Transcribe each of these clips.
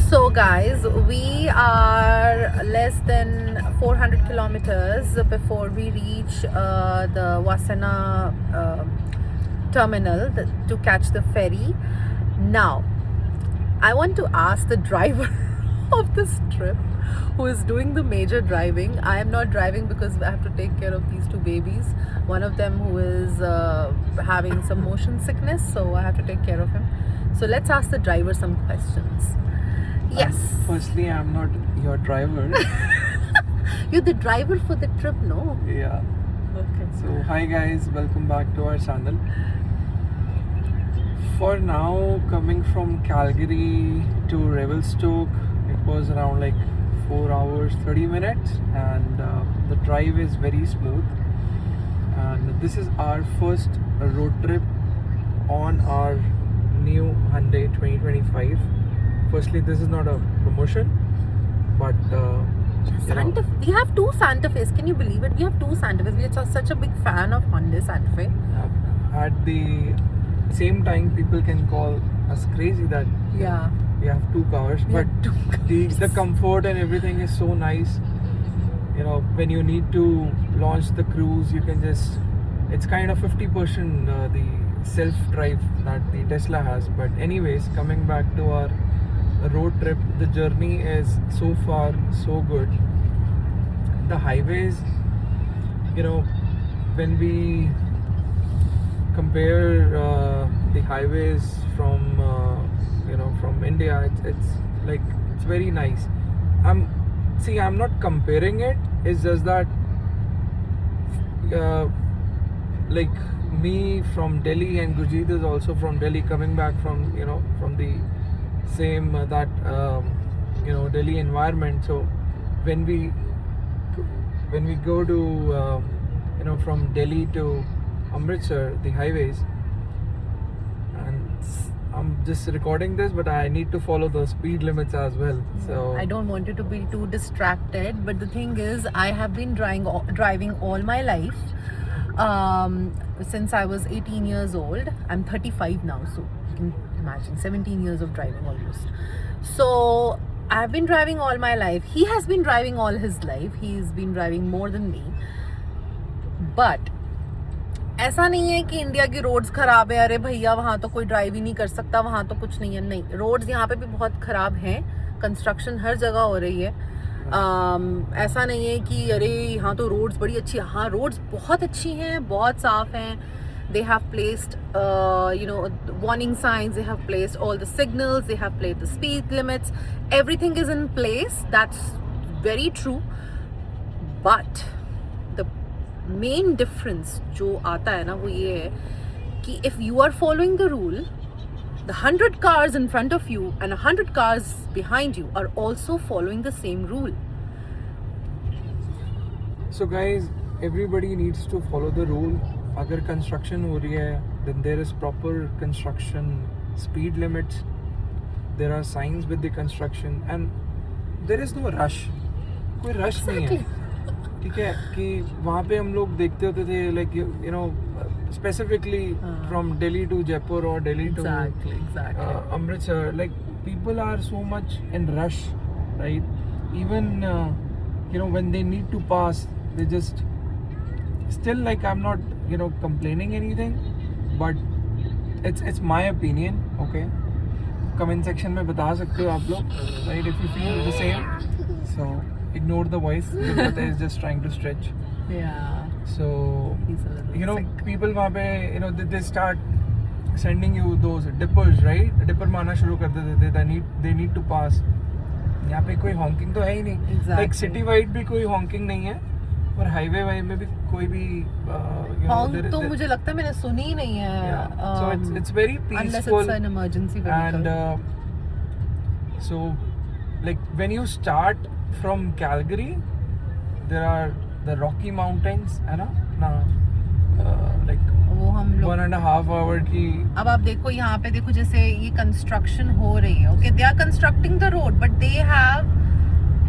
So guys, we are less than 400 kilometers before we reach the Wasana terminal to catch the ferry. Now, I want to ask the driver of this trip who is doing the major driving. I am not driving because I have to take care of these two babies. One of them who is having some motion sickness, so I have to take care of him. So let's ask the driver some questions. Yes. Firstly, I'm not your driver. You're the driver for the trip, no? Yeah. Okay. So, hi guys, welcome back to our channel. For now, coming from Calgary to Revelstoke, it was around like 4 hours 30 minutes, and the drive is very smooth. And this is our first road trip on our new Hyundai 2025. Firstly, this is not a promotion, but Santa Fe. We have two Santa Fe's. Can you believe it? We have two Santa Fe's. We are such a big fan of Hyundai Santa Fe. At the same time, people can call us crazy that Yeah. we have two cars, We but have two cars. the comfort and everything is so nice. You know, when you need to launch the cruise, you can just, it's kind of 50% the self-drive that the Tesla has. But anyways, coming back to our road trip, the journey is so far so good. The highways, you know, when we compare the highways from from India, it's like, it's very nice. I'm not comparing it. It's just that like me from Delhi, and Gurjeet is also from Delhi, coming back from from the same Delhi environment. So when we go to from Delhi to Amritsar, the highways, and I'm just recording this, but I need to follow the speed limits as well. So I don't want you to be too distracted, but the thing is, I have been driving all my life. Since I was 18 years old. I'm 35 now, so you can imagine 17 years of driving almost. So I've been driving all my life. He has been driving all his life. He's been driving more than me. But ऐसा नहीं है कि India की roads खराब है, अरे भैया वहाँ तो कोई ड्राइव ही नहीं कर सकता, वहाँ तो कुछ नहीं है. नहीं, रोड्स यहाँ पे भी बहुत खराब हैं. कंस्ट्रक्शन हर जगह हो रही है. ऐसा नहीं है कि अरे यहाँ तो रोड्स बड़ी अच्छी. हाँ, रोड्स बहुत अच्छी हैं, बहुत साफ हैं. They have placed warning signs, they have placed all the signals, they have placed the speed limits, everything is in place. That's very true. But the main difference जो आता है ना, वो ये है कि if you are following the rule, the 100 cars in front of you and 100 cars behind you are also following the same rule. So guys, everybody needs to follow the rule. अगर construction हो रही है, then there is proper construction speed limits. There are signs with the construction, and there is no rush. कोई rush नहीं है. ठीक है कि वहाँ पे हम लोग देखते होते थे, like specifically from Delhi to Jaipur or Delhi to Amritsar, like people are so much in rush, right? Even when they need to pass, they just still, like, I'm not complaining anything, but it's my opinion. Okay, comment section में बता सकते हो आप लोग, right? If you feel the same, so ignore the voice. That is just trying to stretch. Yeah. So He's a little sick. people वहाँ पे they start sending you those dippers, right? Dipper मारना शुरू कर देते थे. They need to pass. यहाँ पे कोई honking तो है ही नहीं. Exactly. Like city wide भी कोई honking नहीं है, और हाईवे वाई में भी कोई भी हॉन्क तो मुझे लगता है मैंने सुनी ही नहीं है. So it's very unless peaceful. it's an emergency vehicle. And so, like, when you start from Calgary, there are the Rocky Mountains, है ना, like वो हम लोग 1.5 hour की. अब आप देखो यहाँ पे, देखो जैसे ये कंस्ट्रक्शन हो रही है. Okay, they are constructing the road, but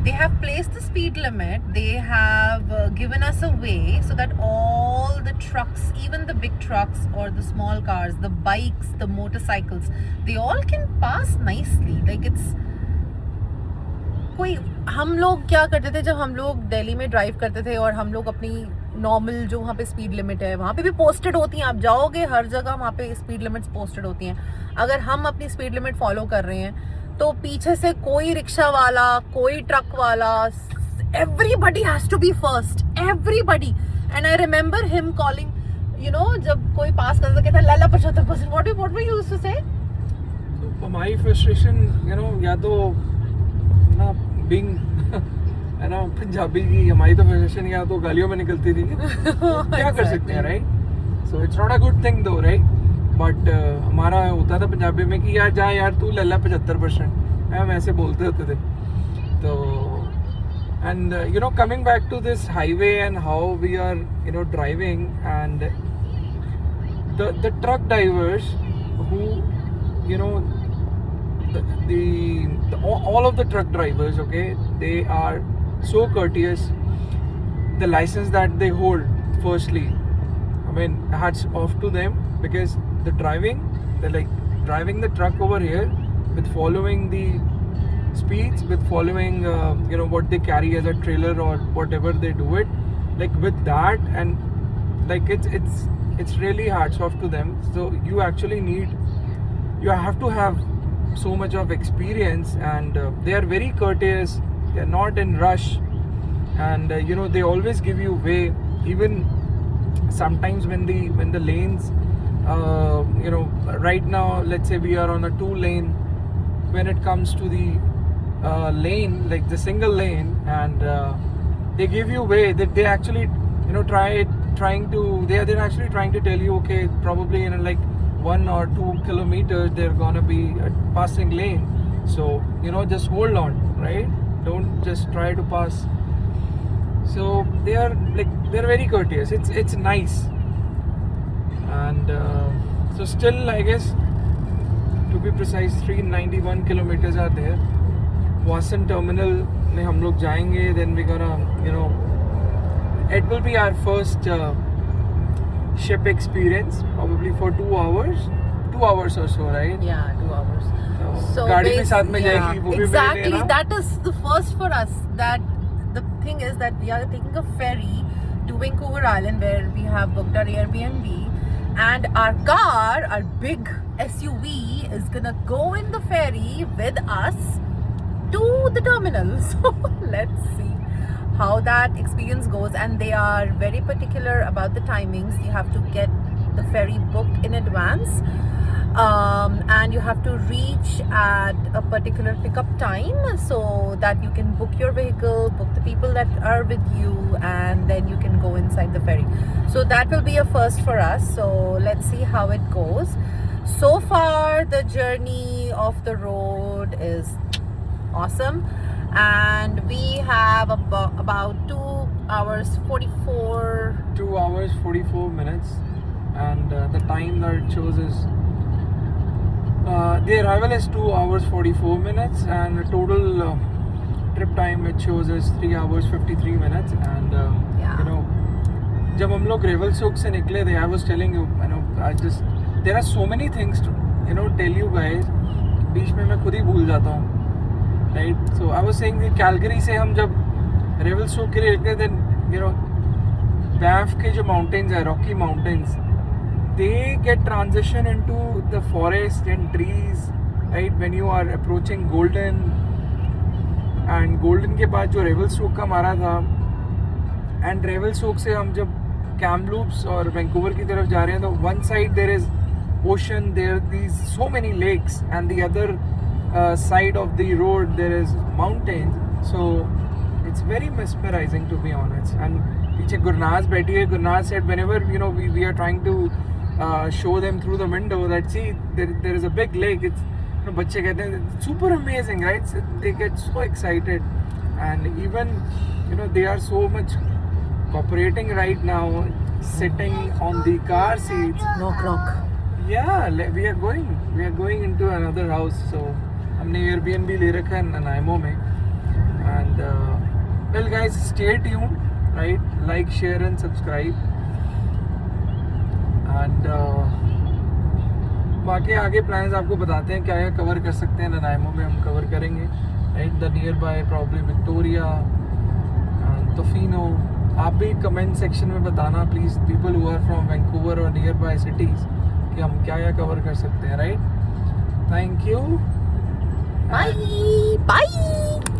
they have placed the speed limit. They have given us a way so that all the trucks, even the big trucks or the small cars, the bikes, the motorcycles, they all can pass nicely. Like, it's कोई, हम लोग क्या करते थे जब हम लोग दिल्ली में ड्राइव करते थे और हम लोग अपनी नॉर्मल जो वहाँ पे स्पीड लिमिट है वहाँ पे भी पोस्टेड होती हैं, आप जाओगे हर जगह वहाँ पे स्पीड लिमिट्स पोस्टेड होती हैं. अगर हम अपनी स्पीड लिमिट फॉलो कर रहे हैं तो पीछे से कोई रिक्शा वाला, कोई ट्रक वाला, everybody has to be first, everybody. And I remember him calling, you know, जब कोई पास करता था कहता लाला 75%. What were you used to say? So my frustration, you know, या तो ना being है ना पंजाबी की हमारी तो frustration या तो गालियों में निकलती थी. क्या कर सकते हैं, right? So it's not a good thing though, right? But हमारा होता था पंजाबी में कि यार जा यार तू ले ला 75%. हम ऐसे बोलते होते थे. तो and you know, coming back to this highway and how we are, you know, driving, and the truck drivers who, you know, all of the truck drivers, okay, they are so courteous. The license that they hold, firstly, I mean, hats off to them, because they're like driving the truck over here with following the speeds, with following you know, what they carry as a trailer or whatever they do it, like with that, and like it's really hats off to them. So you actually you have to have so much of experience, and they are very courteous, they are not in rush, and you know, they always give you way, even sometimes when the lanes, you know, right now let's say we are on a 2-lane, when it comes to the lane, like the single lane, and they give you way, that they actually, you know, they're actually trying to tell you, okay, probably in like 1 or 2 kilometers they're gonna be a passing lane, so you know, just hold on, right? Don't just try to pass. So they're very courteous. It's nice, and so still, I guess, to be precise, 391 kilometers are there. Wasson terminal में हम लोग जाएंगे, then we're gonna, you know, it will be our first ship experience, probably for 2 hours or so, right? Yeah, 2 hours. So गाड़ी भी साथ में जाएगी, वो भी मिल exactly, लेना. that is the first for us. That the thing is that we are taking a ferry to Vancouver Island, where we have booked our Airbnb, and our car, our big SUV, is gonna go in the ferry with us to the terminal. So let's see how that experience goes, and they are very particular about the timings. You have to get the ferry booked in advance, and you have to reach at a particular pickup time so that you can book your vehicle, book the people that are with you, and then you can go inside the ferry. So that will be a first for us, so let's see how it goes. So far the journey of the road is awesome, and we have about 2 hours 44 minutes, and the time that it shows is the arrival is 2 hours 44 minutes, and the total trip time it shows is 3 hours 53 minutes, and Yeah. you know, जब हम लोग रेवलसोक से निकले थे, I was telling you, you know, there are so many things to, you know, tell you guys. बीच में मैं खुद ही भूल जाता हूँ, right? So I was saying कि कैलगरी से हम जब रेवलसोक के लिए निकले, then you know, Banff के जो mountains है, Rocky Mountains, they get transition into the forest and trees, right? When you are approaching Golden, and Golden के बाद जो रेवलसोक का मारा था, and रेवलसोक से हम जब Kamloops और वैंकूवर की तरफ जा रहे हैं, तो one side there is ocean, there are these so many lakes, and the other side of the road there is mountains, so it's very mesmerizing, to be honest. And पीछे गुरनाज बैठी है. Gurnaz said whenever, you know, we are trying to show them through the window that see there is a big lake, it's, you know, बच्चे कहते हैं super amazing, right? So they get so excited, and even, you know, they are so much cooperating right now, sitting on the car seats. knock knock. Yeah, we are going into another house, so हमने Airbnb ले रखा है Nanaimo में, and well guys, stay tuned, right? Like, share and subscribe, and बाकी आगे plans आपको बताते हैं क्या क्या कवर कर सकते हैं Nanaimo में, हम कवर करेंगे. right? The nearby probably Victoria and Tofino. आप भी कमेंट सेक्शन में बताना please, people who are from Vancouver और नियर बाय सिटीज, कि हम क्या क्या कवर कर सकते हैं, right? Thank you. Bye. Bye.